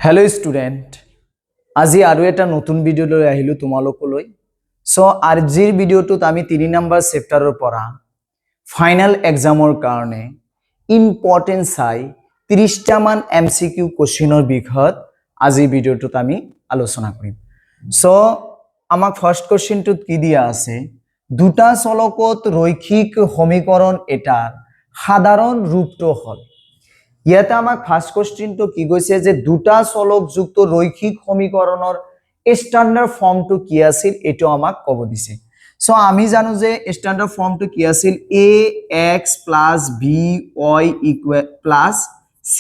hello student আজি আৰু এটা নতুন ভিডিও লৈ আহিলো তোমালোকলৈ সো আজিৰ ভিডিওটোত আমি 3 নম্বৰ চেপ্টাৰৰ পৰা ফাইনাল এক্সামৰ কাৰণে ইম্পৰ্টেন্ট চাই 30 টা মান এমসিকিউ কোশ্চেনৰ বিষয়ত আজি ভিডিওটোত আমি আলোচনা কৰিম সো আমাক ফাৰ্স্ট কোশ্চেনটোত কি দিয়া আছে দুটা চলকত ৰৈখিক সমীকৰণ এটাৰ সাধাৰণ ৰূপটো হল ইয়াতে আমাক ফাৰ্স্ট কোশ্চেনটো কি গৈছে যে দুটা চলক যুক্ত ৰৈখিক সমীকৰণৰ স্ট্যান্ডার্ড ফর্মটো কি আছিল এটো আমাক কব দিছে সো আমি জানো যে স্ট্যান্ডার্ড ফর্মটো কি আছিল ax + by + c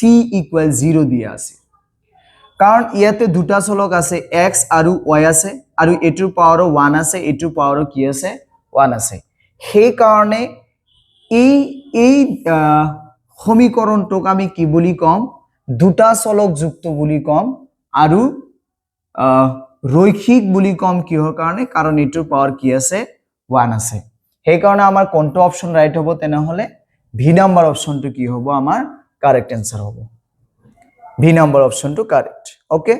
= 0 দিয়া আছে কারণ ইয়াতে দুটা চলক আছে x আৰু y আছে আৰু এটোৰ পাৱাৰ 1 আছে এটোৰ পাৱাৰ কি আছে 1 আছে সেই কাৰণে এই সমীকৰণটোক আমি কি বুলি কম দুটা চলক যুক্ত বুলি কম আৰু ৰৈখিক বুলি কম কিহৰ কাৰণে কাৰণ এটোৰ পাৱাৰ কি আছে 1 আছে সেই কাৰণে আমাৰ কোনটো অপচন ৰাইট হ'ব তেনে হলে ভি নাম্বাৰ অপচনটো কি হ'ব আমাৰ কারেক্ট आंसर হ'ব ভি নাম্বার অপচনটো কারেক্ট ওকে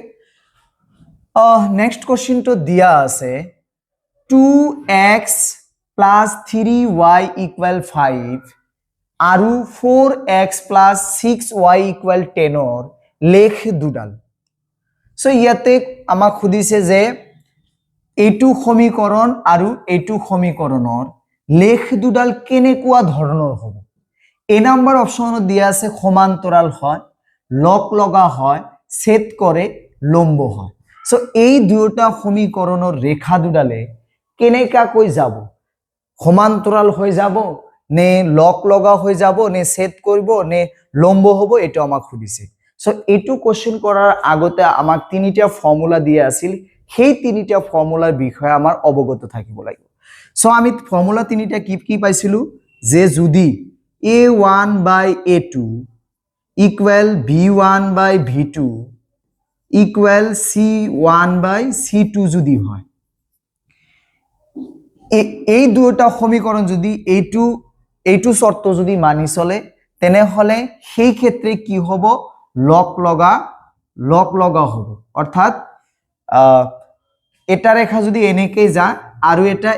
নেক্সট কোশ্চেনটো দিয়া আছে 2x + 3y = 5 আৰু 4x + 6y = 10 ৰ লেখ দুডাল সো ইয়াতে আমাক খুদিছে যে এইটো সমীকৰণ আৰু এইটো সমীকৰণৰ লেখ দুডাল কেনেকুৱা ধৰণৰ হ'ব এ নাম্বাৰ অপচনত দিয়া আছে সমান্তৰাল হয় লগ লগা হয় ছেদ কৰে লম্ব হয় সো এই দুটা সমীকৰণৰ ৰেখা দুডালে কেনেকাকৈ যাব সমান্তৰাল হৈ যাব নে লক লগা হৈ যাব নে সেট কৰিব নে লম্ব হ'ব এটো আমাক খুদিছে সো এটো কোশ্চেন কৰাৰ আগতে আমাক তিনিটা ফৰ্মুলা দিয়া আছিল সেই তিনিটা ফৰ্মুলাৰ বিষয়ে আমাৰ অৱগত থাকিব লাগিব সো আমি ফৰ্মুলা তিনিটা কি পাইছিলো যে যদি a1/a2 = b1/v2 = c1/c2 যদি হয় এই দুটা সমীকরণ যদি এইটো শর্ত যদি মানি চলে তেনে হলে সেই ক্ষেত্রে কি হ'ব লক লগা হ'ব অর্থাৎ এটা রেখা যদি এনেকে যা আৰু এটা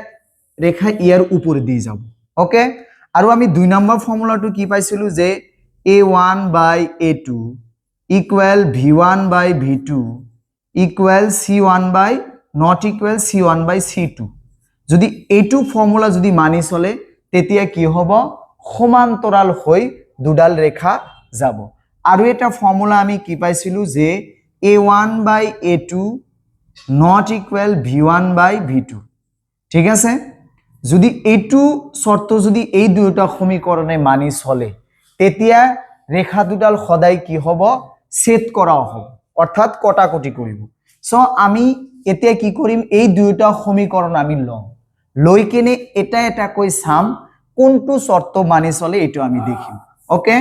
ৰেখা ইয়াৰ উপৰে দি যাব ওকে আৰু আমি 2 নম্বৰ ফর্মুলাটো কি পাইছিলো যে a1/a2 = v1/v2 = c1/c1/c2 যদি এইটো ফর্মুলা যদি মানি চলে তেতিয়া কি হ'ব সমান্তৰাল হৈ দুডাল ৰেখা যাব আৰু এটা ফর্মুলা আমি কি পাইছিলো যে a1/a2 = v1/v2 ঠিক আছে যদি এইটো শর্ত যদি এই দুটা সমীকৰণে মানি চলে তেতিয়া ৰেখা দুডাল সদায় কি হ'ব ছেদ কৰা হ'ব অৰ্থাৎ কটাকটি কৰিব সো আমি এতিয়া কি কৰিম এই দুটা সমীকৰণ আমি লম লৈ কিনে এটা কৈ চাম কোনটো শৰ্ত মানি চলে এটো আমি দেখিম ওকে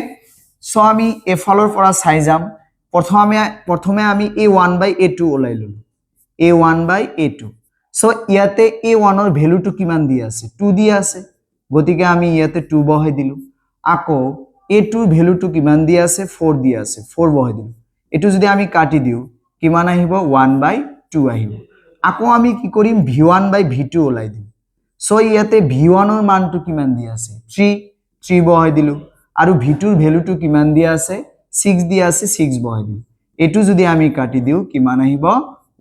সো আমি এফালৰ পৰা চাই যাম প্ৰথমে আমি a1/a2 ওলাই ললো a1/a2 সো ইয়াতে a1 ৰ ভ্যালুটো কিমান দিয়া আছে 2 দিয়া আছে গতিকে আমি ইয়াতে 2 বহাই দিলো আকৌ a2 ৰ ভ্যালুটো কিমান দিয়া আছে 4 দিয়া আছে 4 বহাই দিলো এটো যদি আমি কাটি দিও কিমান আহিব 1/2 আহিব আকৌ আমি কি কৰিম v1/v2 ওলাই দিম সো ইয়াতে v1 ৰ মানটো কিমান দিয়া আছে 3 বহাই দিলো আৰু v2 ৰ ভ্যালুটো কিমান দিয়া আছে 6 দিয়া আছে 6 বহাই দিলো এটো যদি আমি কাটি দিও কিমান আহিব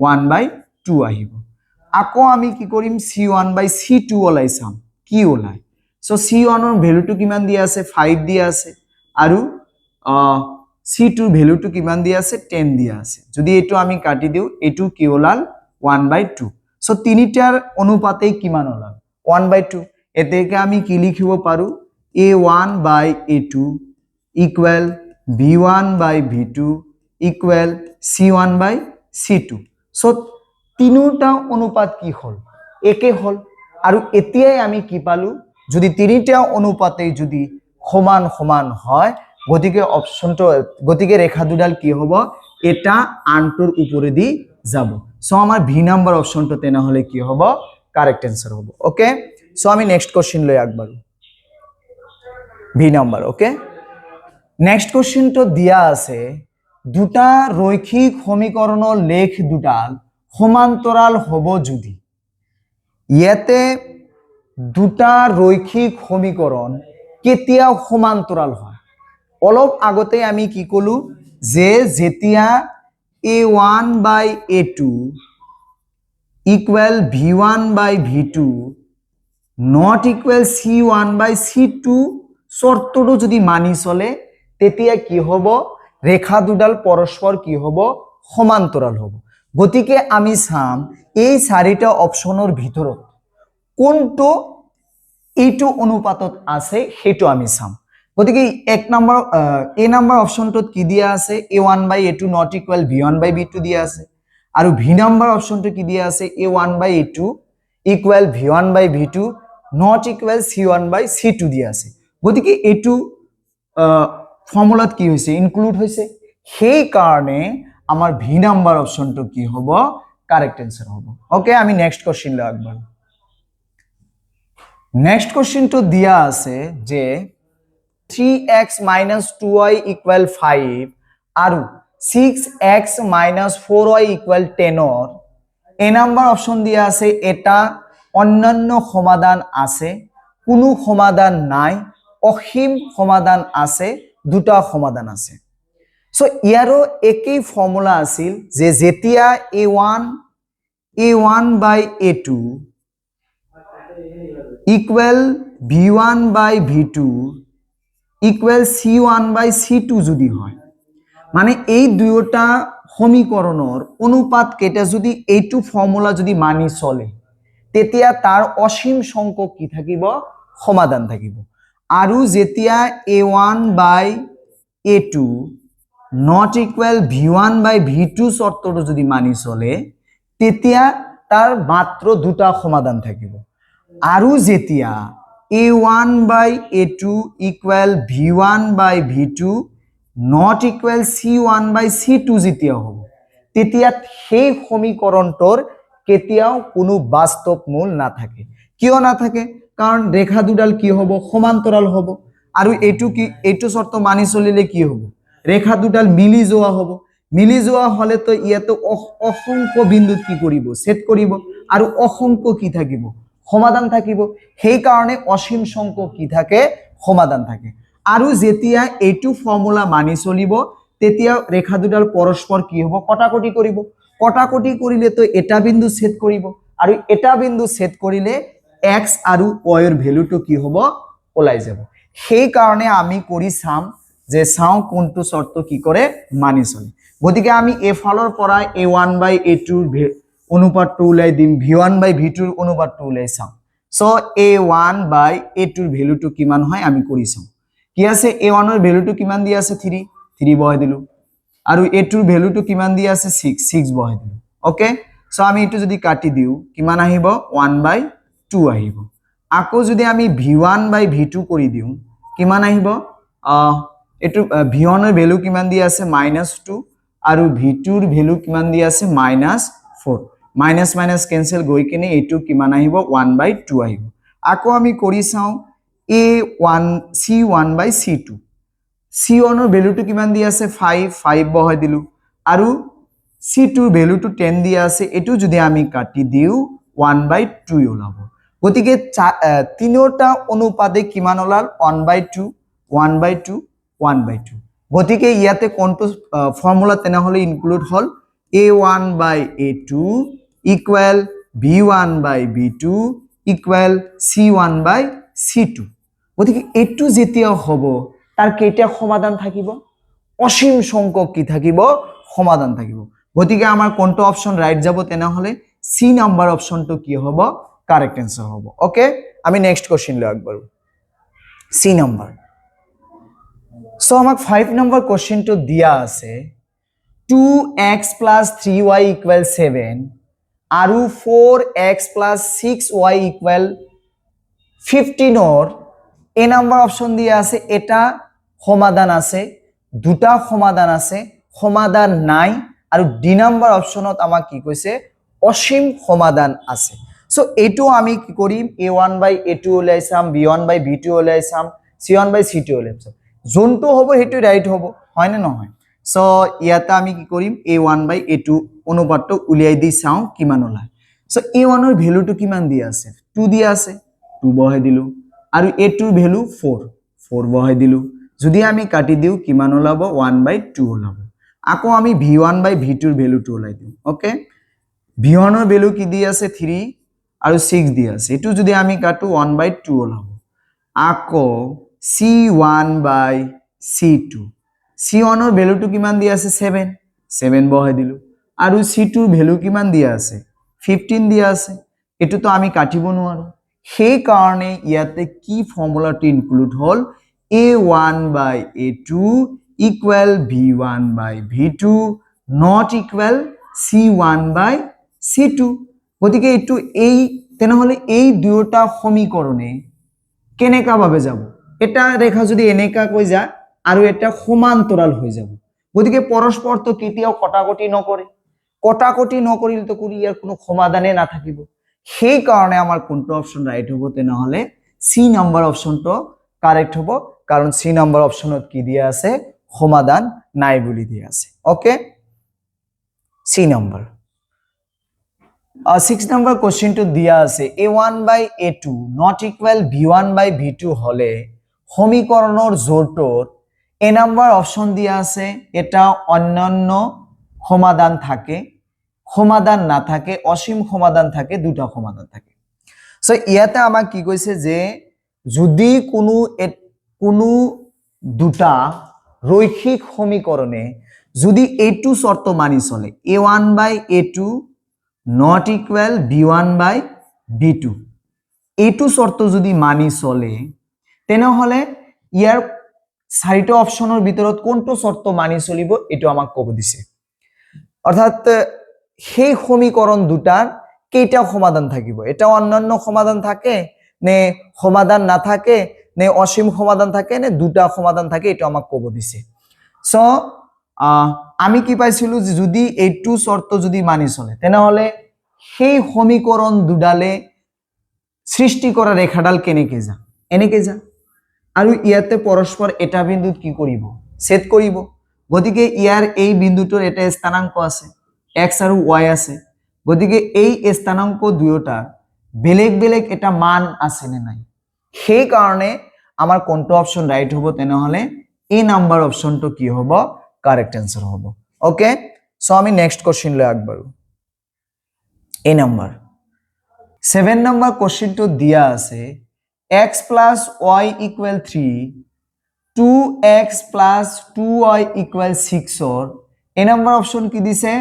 1/2 আহিব আকৌ আমি কি কৰিম c1/c2 ওলাই চাম কি ওলাই সো c1 ৰ ভ্যালুটো কিমান দিয়া আছে 5 দিয়া আছে আৰু c2 ৰ ভ্যালুটো কিমান দিয়া আছে 10 দিয়া আছে যদি এটো আমি কাটি দিও এটো কি ওলাল 1/2 সো তিনিটাৰ অনুপাতে কিমান ওলাল 1/2 এতেকে আমি কি লিখিব পাৰো a1/a2 = b1/v2 = c1/c2 সো তিনিটা অনুপাত কি হল একে হল আৰু এতিয়াই আমি কি পালো যদি তিনিটা অনুপাতে যদি সমান হয় গতিকে ৰেখা দুডাল কি হ'ব এটা আনটোৰ উপৰে দি যাব সো আমাৰ ভি নাম্বার অপশনটো তেনে হলে কি হ'ব কারেক্ট आंसर হ'ব ওকে সো আমি নেক্সট কোশ্চেন লৈ আগবাঢ়ো ভি নাম্বার ওকে নেক্সট কোশ্চেনটো দিয়া আছে দুটা রৈখিক সমীকৰণৰ লেখ দুডাল সমান্তৰাল হ'ব যদি ইয়াতে দুটা রৈখিক সমীকরণ কেতিয়া সমান্তরাল হয় অলপ আগতে আমি কি কলো যে যেতিয়া a1/a2 equal v1/v2 not equal c1/c2 শর্তটো যদি মানি চলে তেতিয়া কি হ'ব রেখা দুডাল পরস্পর কি হ'ব সমান্তরাল হ'ব গতিকে আমি চাম এই চাৰিটা অপশনৰ ভিতৰত কোনটো এইটো অনুপাতত আছে হেতু আমি চাম গতিকে এক নম্বৰ এ নম্বৰ অপশনটোত কি দিয়া আছে a1/a2 not equal v1/v2 দিয়া আছে আৰু ভি নম্বৰ অপশনটো কি দিয়া আছে a1/a2 equal v1/v2 not equal c1/c2 দিয়া আছে গতিকে এইটো ফর্মুলাত কি হৈছে ইনক্লুড হৈছে সেই কাৰণে আমাৰ ভি নম্বৰ অপশনটো কি হ'ব কারেক্ট आंसर হ'ব ওকে আমি নেক্সট কোশ্চেন লৈ আগবাঢ়ো নেক্সট কোশ্চেনটো দিয়া আছে যে 3x - 2y = 5 আৰু 6x - 4y = 10 ৰ এ নম্বৰ অপশন দিয়া আছে এটা অন্যান্য সমাধান আছে কোনো সমাধান নাই অসীম সমাধান আছে দুটা সমাধান আছে সো ইয়াৰো একই ফর্মুলা আছিল যে যেতিয়া a1/a2 equal v1/v2 equal c1/c2 যদি হয় মানে এই দুয়োটা সমীকৰণৰ অনুপাত কেটা যদি এইটো ফৰ্মুলা যদি মানি চলে তেতিয়া তাৰ অসীম সংখ্যক কি থাকিব সমাধান থাকিব আৰু যেতিয়া a1/a2 not equal v1/v2 শৰ্তটো যদি মানি চলে তেতিয়া তাৰ মাত্ৰ দুটা সমাধান থাকিব আৰু যেতিয়া a1/a2 equal v1/v2 not equal c1/c2 যেতিয়া হ'ব তেতিয়া সেই সমীকৰণটোৰ কেতিয়াও কোনো বাস্তৱ মূল না থাকে কিয় না থাকে কাৰণ ৰেখা দুডাল কি হ'ব সমান্তৰাল হ'ব আৰু এইটো শৰ্ত মানি চলিলে কি হ'ব ৰেখা দুডাল মিলি যোৱা হলে তো ইয়াতে অসংখ্য বিন্দুত কি কৰিব ছেদ কৰিব আৰু অসংখ্য কি থাকিব সমাধান থাকিব সেই কাৰণে অসীম সংখ্যক কি থাকে সমাধান থাকে আৰু যেতিয়া এইটো ফৰ্মুলা মানি চলিব তেতিয়া ৰেখা দুডাল পৰস্পৰ কি হ'ব কটাকটি কৰিব কটাকটি কৰিলে তো এটা বিন্দু ছেদ কৰিব আৰু এটা বিন্দু ছেদ কৰিলে x আৰু y ৰ ভ্যালুটো কি হ'ব ওলাই যাব সেই কাৰণে আমি কৰি চাম যে চাও কোনটো শৰ্ত কি কৰে মানি চলে গতিকে আমি এ ফালৰ পৰা a1/a2 অনুপাতটো উলাই দিম v1/v2 অনুপাতটো উলাই চাম সো a1/a2 ৰ ভ্যালুটো কিমান হয় আমি কৰি চাম কি আছে a1 ৰ ভ্যালুটো কিমান দিয়া আছে 3 বহাই দিলো আৰু a2 ৰ ভ্যালুটো কিমান দিয়া আছে 6 বহাই দিলো ওকে সো আমি এটো যদি কাটি দিও কিমান আহিব 1/2 আহিব আকৌ যদি আমি v1/v2 কৰি দিও কিমান আহিব এটো v1 ৰ ভ্যালু কিমান দিয়া আছে -2 আৰু v2 ৰ ভ্যালু কিমান দিয়া আছে -4 মাইনাস মাইনাস ক্যান্সেল গৈ কিনে এটো কিমান আহিব 1/2 আহিব আকৌ আমি কৰি চাও c1/c2 c1 ৰ ভ্যালুটো কিমান দিয়া আছে 5 বহাই দিলো আৰু c2 ৰ ভ্যালুটো 10 দিয়া আছে এটো যদি আমি কাটি দিও 1/2 ওলাব গতিকে তিনিটা অনুপাতে কিমান ওলাল 1/2 গতিকে ইয়াতে কোনটো ফর্মুলা তেনে হলে ইনক্লুড হল a1/a2 equal v1/v2 equal c1/c2 গতিকে এটো যেতিয়া হ'ব তাৰ কেইটা সমাধান থাকিব অসীম সংখ্যক কি থাকিব সমাধান থাকিব গতিকে আমাৰ কোনটো অপশন রাইট যাব তেনে হলে সি নাম্বার অপশনটো কি হ'ব কারেক্ট आंसर হ'ব ওকে আমি নেক্সট কোশ্চেন লৈ আগবাঢ়ো সি নাম্বার সো আমাক 5 নম্বৰ কোশ্চেনটো দিয়া আছে 2x + 3y = 7 আৰু 4x + 6y = 15 ৰ এ নম্বৰ অপশন দিয়া আছে এটা সমাধান আছে দুটা সমাধান আছে সমাধান নাই আৰু ডি নম্বৰ অপশনত আমাক কি কৈছে অসীম সমাধান আছে সো এটো আমি কি কৰিম a1/a2 ওলাই চাম b1/v2 ওলাই চাম c1/c2 ওলাই চাম যোনটো হ'ব হেতু রাইট হ'ব হয় না নহয় সো ইয়াতে আমি কি কৰিম a1/a2 অনুপাতটো উলিয়াই দি চাওঁ কিমান ওলায় সো a1 ৰ ভ্যালুটো কিমান দিয়া আছে 2 দিয়া আছে 2 বহাই দিলো আৰু a2 ৰ ভ্যালু 4 4 বহাই দিলো যদি আমি কাটি দিও কিমান ওলাব 1/2 ওলাব আকৌ আমি v1/v2 ৰ ভ্যালুটো ওলাই দিম ওকে v1 ৰ ভ্যালু কি দিয়া আছে 3 আৰু 6 দিয়া আছে এটো যদি আমি কাটো 1/2 ওলাব আকৌ c1/c2 c1 ৰ ভ্যালুটো কিমান দিয়া আছে 7 7 বহাই দিলো আৰু c2 ৰ ভ্যালু কিমান দিয়া আছে 15 দিয়া আছে এটো তো আমি কাটিব নোৱাৰো সেই কাৰণে ইয়াতে কি ফৰ্মুলাটো include hall a1/a2 equal v1/v2 not equal c1/c2 গতিকে এটো এই তেনেহলে এই দুয়োটা সমীকৰণে কেনেকা ভাবে যাব এটা ৰেখা যদি এনেকা কৈ যায় আৰু এটা সমান্তৰাল হৈ যাব গতিকে পৰস্পৰ তো কেতিয়াও কটাকটি নকৰিল তো কৰি ইয়াৰ কোনো সমাধানে নাথাকিব সেই কাৰণে আমাৰ কোনটো অপচন ৰাইট হ'ব তেনেহলে সি নম্বৰ অপচনটো কাৰেক্ট হ'ব কাৰণ সি নম্বৰ অপচনত কি দিয়া আছে সমাধান নাই বুলি দিয়া আছে okay C number 6 number question to দিয়া আছে a1/a2 not equal v1/v2 হলে সমীকৰণৰ জোৰটোৰ a number অপশন দিয়া আছে এটা অন্যান্য সমাধান থাকে সমাধান না থাকে অসীম সমাধান থাকে দুটা সমাধান থাকে সো ইয়াতে আমাক কি কৈছে যে যদি কোনো দুটা রৈখিক সমীকরণে যদি এইটো শর্ত মানি চলে a1/a2 not equal b1/b2 এইটো শর্ত যদি মানি চলে তেনেহলে ইয়াৰ চাৰিটা অপশনৰ ভিতৰত কোনটো শৰ্ত মানি চলিব এটো আমাক ক'ব দিছে অৰ্থাৎ সেই সমীকৰণ দুটাৰ কেইটা সমাধান থাকিব এটা অন্যান্য সমাধান থাকে নে সমাধান না থাকে নে অসীম সমাধান থাকে নে দুটা সমাধান থাকে এটো আমাক ক'ব দিছে সো আমি কি পাইছিলো যে যদি এইটো শর্ত যদি মানি চলে তেনেহলে সেই সমীকরণ দুডালে সৃষ্টি করা রেখাডাল কেনেকে যা এনেকে যা আৰু ইয়াতে পৰস্পৰ এটা বিন্দুত কি কৰিব ছেদ কৰিব গতিকে ইয়াৰ এই বিন্দুটোৰ এটা স্থানাঙ্ক আছে x আৰু y আছে গতিকে এই স্থানাঙ্ক দুয়োটা বেলেগ বেলেগ এটা মান আছে নে নাই সেই কাৰণে আমাৰ কোনটো অপচন ৰাইট হ'ব তেনেহলে এই নাম্বার অপশনটো কি হ'ব কারেক্ট आंसर হ'ব ওকে সো আমি নেক্সট কোশ্চেন লৈ আগবাঢ়ো A number 7 number question to দিয়া আছে x plus y equal 3 2x plus 2y equal 6 or A number option কি দিছে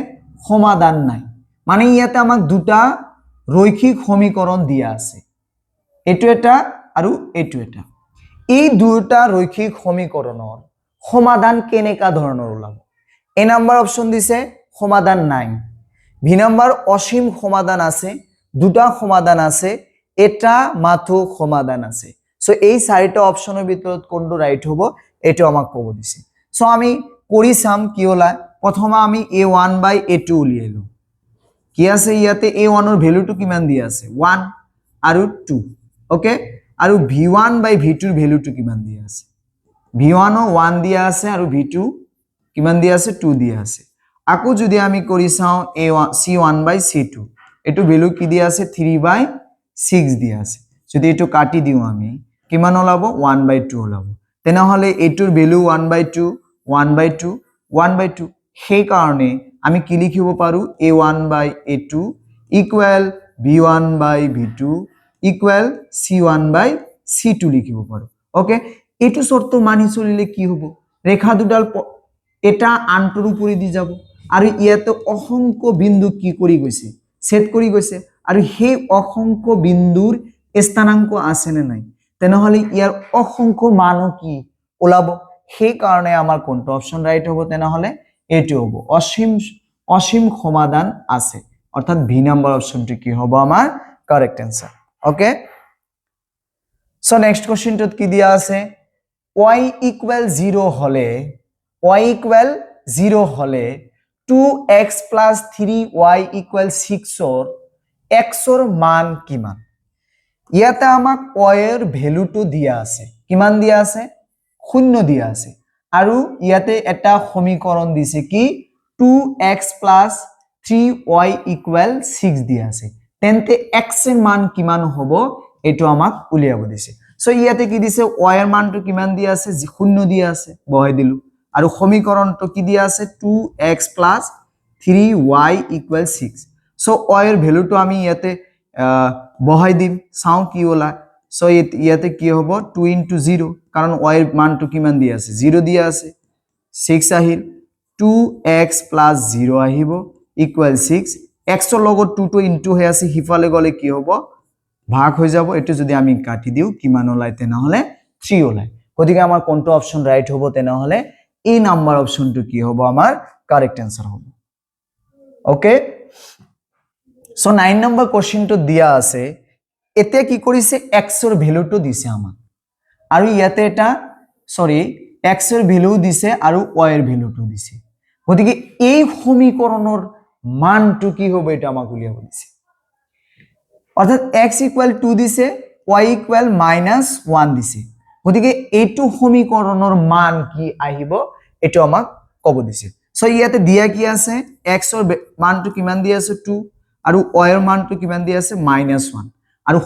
সমাধান নাই মানে ইয়াতে আমাক দুটা রৈখিক সমীকরণ দিয়া আছে এটো এটা আৰু এটো এটা এই দুটা ৰৈখিক সমীকৰণৰ সমাধান কেনেকা ধৰণৰ ওলাব A number option দিছে সমাধান নাই V number অসীম সমাধান আছে দুটা সমাধান আছে এটা মাত্র সমাধান আছে সো এই চাৰিটা অপশনৰ ভিতৰত কোনটো ৰাইট হ'ব এটো আমাক ক'ব দিছে সো আমি কৰি চাম কি হলা প্ৰথমে আমি a1/a2 উলিয়াইলো কি আছে ইয়াতে a1 ৰ ভ্যালুটো কিমান দিয়া আছে 1 আৰু 2 ওকে আৰু v1/v2 ৰ ভ্যালুটো কিমান দিয়া আছে v1 ও 1 দিয়া আছে আৰু v2 কিমান দিয়া আছে 2 দিয়া আছে আকো যদি আমি কৰি চাও c1/c2 এটো ভ্যালু কি দিয়া আছে 3/6 দিয়া আছে যদি এটো কাটি দিও আমি কিমান ওলাব 1/2 ওলাব তেনেহলে এটোৰ ভ্যালু 1/2 1/2 1/2 সেই কাৰণে আমি কি লিখিব পাৰো a1/a2 equal b1/v2 equal c1/c2 লিখিব পাৰো ওকে এটো শৰ্ত মানি চলিলে কি হ'ব ৰেখা দুডাল এটা আনটোৰ উপৰি দি যাব আৰু ইয়াতে অসংখ্য বিন্দু কি কৰি গৈছে ছেদ কৰি গৈছে আৰু সেই অসংখ্য বিন্দুৰ স্থানাঙ্ক আছে নে নাই তেনেহলে ইয়াৰ অসংখ্য মান কি ওলাব সেই কাৰণে আমাৰ কোনটো অপচন ৰাইট হ'ব তেনেহলে এটো হ'ব অসীম সমাধান আছে অৰ্থাৎ ভি নাম্বাৰ অপশনটো কি হ'ব আমাৰ correct answer okay so next কোশ্চেনটোত কি দিয়া আছে y equal 0 হলে y equal 0 হলে 2x plus 3y equal 6 or x or মান কিমান ইয়াতে আমাক y এর ভ্যালুটো দিয়া আছে কিমান দিয়া আছে শূন্য দিয়া আছে আৰু ইয়াতে এটা সমীকৰণ দিছে কি 2x + 3y = 6 দিয়া আছে তেন্তে x এর মান কিমান হ'ব এটো আমাক উলিয়াব দিছে সো ইয়াতে কি দিছে y এর মানটো কিমান দিয়া আছে 0 দিয়া আছে বহাই দিলু আৰু সমীকৰণটো কি দিয়া আছে 2x + 3y = 6 সো y এর ভ্যালুটো আমি ইয়াতে বহাই দিম চাও কি ওলা সো ইয়াতে কি হ'ব 2 * 0 কারণ y এর মানটো কিমান দিয়া আছে 0 দিয়া আছে 6 আহিল 2x + 0 আহিব = 6 x এর লগত 2 টো ইনটু হৈ আছে হিফালে গলে কি হ'ব ভাগ হৈ যাব এটো যদি আমি কাটি দিও কিমান ওলাই তেনা হলে 3 ওলাই গতিকে আমাৰ কোনটো অপচন ৰাইট হ'ব তেনা হলে এই নাম্বাৰ অপশনটো কি হ'ব আমাৰ কাৰেক্ট आंसर হ'ব ওকে সো 9 নম্বৰ কোশ্চেনটো দিয়া আছে এতে কি কৰিছে x এৰ ভ্যালুটো দিছে আমাক আৰু ইয়াতে এটা সৰি x এৰ ভ্যালু দিছে আৰু y এৰ ভ্যালুটো দিছে গতিকে এই সমীকৰণৰ মানটো কি হবে এটা আমাক উলিয়াব দিছে অর্থাৎ x = 2 দিছে y = -1 দিছে গতিকে এইটো সমীকৰণৰ মান কি আহিব এটো আমাক কব দিছে সো ইয়াতে দিয়া কি আছে x এর মানটো কিমান দিয়া আছে 2 আৰু y এৰ মানটো কিমান দিয়া আছে -1 আৰু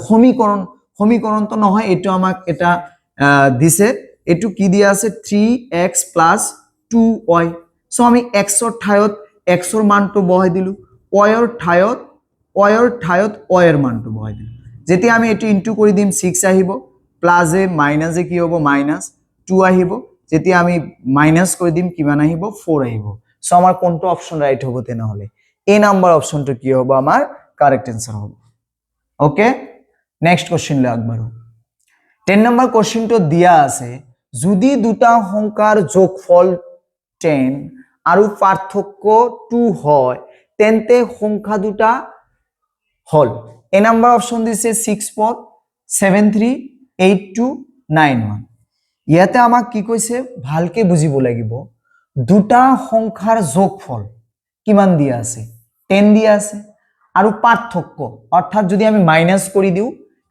সমীকৰণ তো নহয় এটো আমাক এটা দিছে এটো কি দিয়া আছে 3x + 2y সো আমি x এর ঠায়ত x এর মানটো বহাই দিলু y এর ঠায়ত y এর মানটো বহাই দিলু যেতিয়া আমি এটো ইনটু কৰি দিম 6 আহিব প্লাস এ মাইনাস এ কি হ'ব -2 আহিব যেতিয়া আমি মাইনাস কৰি দিম কিমান আহিব 4 আহিব সো আমাৰ কোনটো অপশন ৰাইট হ'ব তেনা হলে এ নাম্বাৰ অপশনটো কি হ'ব আমাৰ কাৰেক্ট आंसर হ'ব ওকে নেক্সট কোশ্চেন লে আগবাড়ো 10 নম্বৰ কোশ্চেনটো দিয়া আছে যদি দুটা সংখ্যাৰ যোগফল 10 আৰু পাৰ্থক্য 2 হয় তেন্তে সংখ্যা দুটা হল এ নাম্বার অপশন দিছে 64 73 82 91 ইয়াতে আমাক কি কৈছে ভালকে বুজিব লাগিব দুটা সংখ্যাৰ যোগফল কিমান দিয়া আছে 10 দিয়া আছে আৰু পাৰ্থক্য অৰ্থাৎ যদি আমি মাইনাস কৰি দিও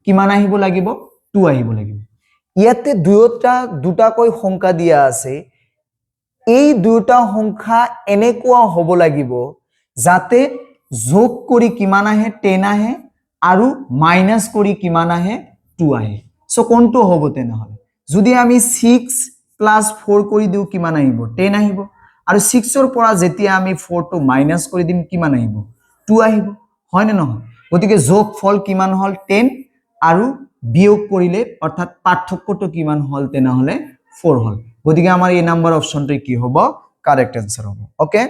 কিমান আহিব লাগিব 2 আহিব লাগিব ইয়াতে দুটাকৈ সংখ্যা দিয়া আছে এই দুটা সংখ্যা এনেকুৱা হ'ব লাগিব যাতে যোগ কৰি কিমান আহে 10 আহে আৰু মাইনাস কৰি কিমান আহে 2 আহে সো কোনটো হ'ব তেনা হলে যদি আমি 6 + 4 কৰি দিও কিমান আহিব 10 আহিব আৰু 6 এৰ পৰা যেতিয়া আমি 4 টো মাইনাস কৰি দিম কিমান আহিব 2 আহিব হয় না নহয় গতিকে যোগফল কিমান হল 10 আৰু বিয়োগ কৰিলে অৰ্থাৎ পাৰ্থক্যটো কিমান হল তেনা হলে 4 হল গতিকে আমাৰ এই নাম্বার অপশনটো কি হ'ব কারেক্ট आंसर হ'ব ওকে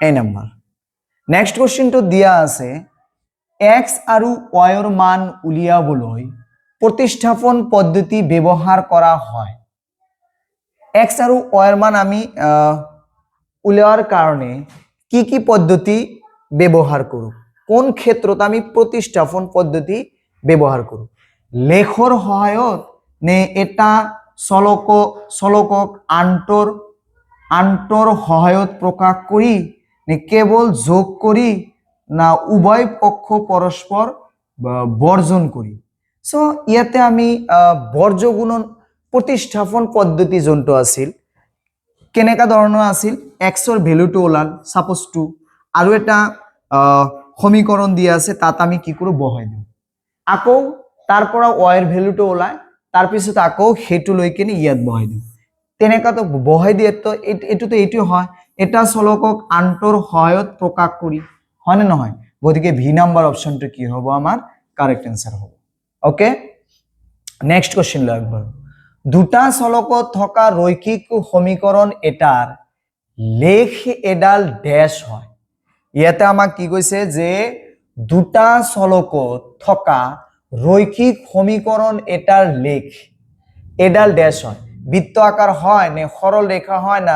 এই নাম্বার নেক্সট কোশ্চেনটো দিয়া আছে x আৰু y এৰ মান উলিয়াবলৈ প্ৰতিস্থাপন পদ্ধতি ব্যবহাৰ কৰা হয় x আৰু y এর মান আমি উলিয়ার কারণে কি পদ্ধতি ব্যবহার করব কোন ক্ষেত্রত আমি প্রতিস্থাপন পদ্ধতি ব্যবহার করব লেখর সহায়ত নে এটা চলকক আন্তৰ সহায়ত প্রকাশ করি নে কেবল যোগ করি না উভয় পক্ষ পরস্পর বর্জন করি সো ইয়াতে আমি বর্জগুণন প্রতিস্থাপন পদ্ধতি যোনটো আছিল কেনেকা ধৰণৰ আছিল x এৰ ভ্যালুটো ওলাল সাপোজ 2 আৰু এটা সমীকৰণ দিয়া আছে তাত আমি কি কৰব বহাই দিম আকৌ তাৰ পৰা y এৰ ভ্যালুটো ওলায় তাৰ পিছত আকৌ হেতু লৈ কিনে ইয়াত বহাই দিম তেনেকা তো বহাই দিয়ে তো এটো হয় এটা চলকক আন্তৰ সহায়ত প্ৰকাশ কৰি হয় না নহয় গতিকে ভি নাম্বাৰ অপশনটো কি হ'ব আমাৰ কারেক্ট आंसर হ'ব ওকে নেক্সট কোশ্চেন লৈ আগবাঢ়ো দুটা চলকত থকা রৈখিক সমীকরণ এটাৰ লেখ এডাল ড্যাশ হয় ইয়াতে আমাক কি কৈছে যে দুটা চলকত থকা রৈখিক সমীকরণ এটাৰ লেখ এডাল ড্যাশ হয় বৃত্ত আকার হয় নে সরল রেখা হয় না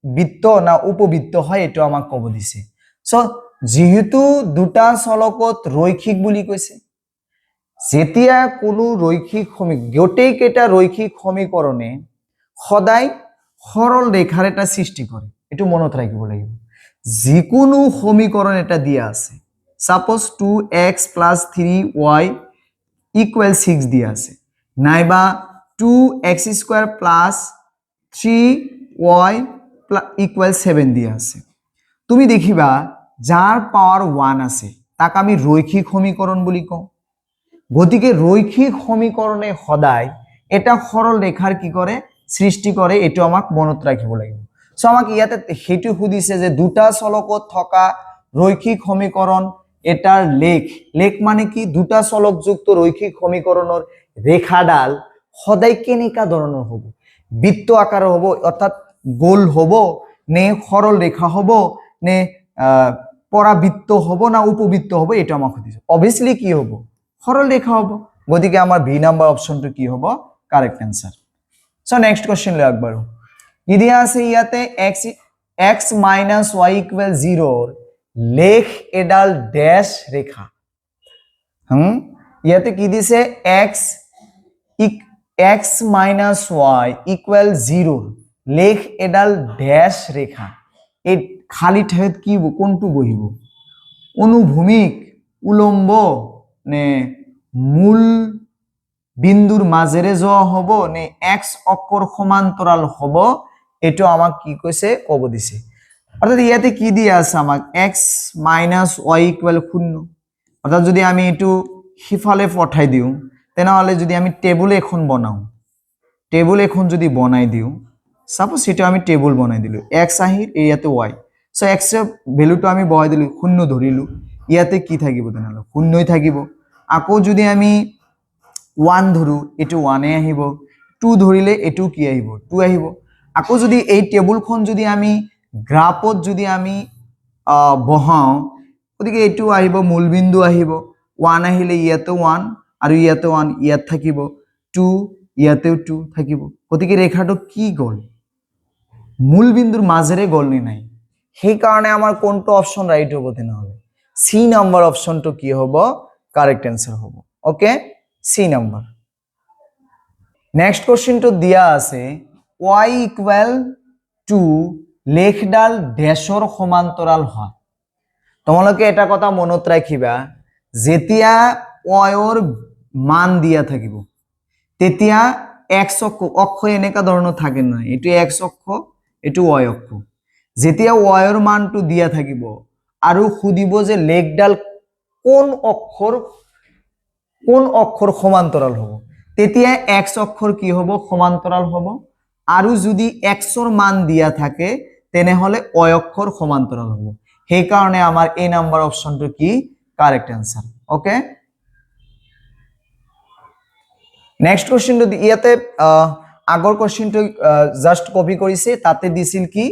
বৃত্ত না উপবৃত্ত হয় এটো আমাক কব দিছে সো যেহেতু দুটা চলকত রৈখিক বুলি কৈছে যেতিয়া কোনো রৈখিক গোটেইকেইটা রৈখিক সমীকরণে সদায় সরল রেখার এটা সৃষ্টি করে এটো মনত রাখিব লাগিব যিকোনো সমীকরণ এটা দিয়া আছে সাপোজ 2x + 3y = 6 দিয়া আছে নাইবা 2x square plus 3y equal 7 দিয়া আছে তুমি দেখিবা যার পাওয়ার 1 আছে তাকে আমি রৈখিক সমীকরণ বলি কওঁ গতিকে রৈখিক সমীকরণে সদায় এটা সরল রেখার কি করে সৃষ্টি করে এটো আমাক মনত রাখিব লাগিব সো আমাক ইয়াতে হেতু খুদিছে যে দুটা চলকত থকা রৈখিক সমীকরণ এটার লেখ মানে কি দুটা চলকযুক্ত রৈখিক সমীকৰণৰ ৰেখাডাল সদায় কেনেকা ধৰণৰ হ'ব বৃত্ত আকাৰৰ হ'ব অর্থাৎ গোল হ'ব নে সরল রেখা হ'ব নে পরাবৃত্ত হ'ব না উপবৃত্ত হ'ব এটা আমাক খুদিছে অবভিয়াসলি কি হ'ব সরল রেখা হ'ব গতিকে আমাৰ বি নাম্বার অপশনটো কি হ'ব correct answer so next question লৈ আগবাঢ়ো কি দিয়া আছে ইয়াতে x minus y equal 0 লেখ এডাল ড্যাশ রেখা ইয়াতে কি দিছে x minus y equal 0 লেখ এডাল ড্যাশ রেখা এই খালি ঠাইত কি কোনটো বহিব অনুভূমিক উলম্ব নে মূল বিন্দুর মাজেৰে যোৱা হ'ব নে x অক্ষৰ সমান্তৰাল হ'ব এটো আমাক কি কৈছে ক'ব দিছে অর্থাৎ ইয়াতে কি দিয়া আছে আমাক x minus y equal 0 অর্থাৎ যদি আমি এটো হিফালে পঠাই দিও তেনেহলে যদি আমি টেবুল এখন বনাও টেবুল এখন যদি বনাই দিও সাপোজ এটা আমি টেবুল বনাই দিলো x আহিল ইয়াতে y সো x এর ভ্যালুটো আমি বহাই দিলো 0 ধৰিলো ইয়াতে কি থাকিব তেনেহলে 0ই থাকিব আকৌ যদি আমি 1 ধৰু এটো 1 এ আহিব 2 ধৰিলে এটো কি আহিব 2 আহিব আকৌ যদি এই টেবুলখন যদি আমি গ্ৰাফত যদি আমি বহাও গতিকে এটো আহিব মূলবিন্দু আহিব 1 আহিলে ইয়াতে 1 আৰু ইয়াতে 1 ইয়াত থাকিব 2 ইয়াতেও 2 থাকিব গতিকে ৰেখাটো কি গল মূলবিন্দুৰ মাজেৰে গল নে নাই সেই কাৰণে আমাৰ কোনটো অপশন ৰাইট হ'ব তেনেহলে সি নাম্বার অপশনটো কি হ'ব কারেক্ট आंसर হ'ব ওকে সি নাম্বার নেক্সট কোশ্চেনটো দিয়া আছে y ইকুয়াল টু লেখডাল ড্যাশৰ সমান্তৰাল হয় তোমালোকে এটা কথা মনত ৰাখিবা যেতিয়া y ৰ মান দিয়া থাকিব তেতিয়া x অক্ষ এনেকা ধৰণৰ থাকে না এটো x অক্ষ এটো y অক্ষ যেতিয়া y ৰ মানটো দিয়া থাকিব আৰু খুদিব যে লেখডাল কোন অক্ষৰ সমান্তৰাল হ'ব তেতিয়া x অক্ষৰ কি হ'ব সমান্তৰাল হ'ব আৰু যদি x ৰ মান দিয়া থাকে তেনেহলে y অক্ষৰ সমান্তৰাল হ'ব সেই কাৰণে আমাৰ এ নাম্বাৰ অপশনটো কি কাৰেক্ট आंसर ওকে নেক্সট কোশ্চেনটো ইয়াতে আগৰ কোশ্চেনটো জাস্ট কপি কৰিছে তাতে দিছিল কি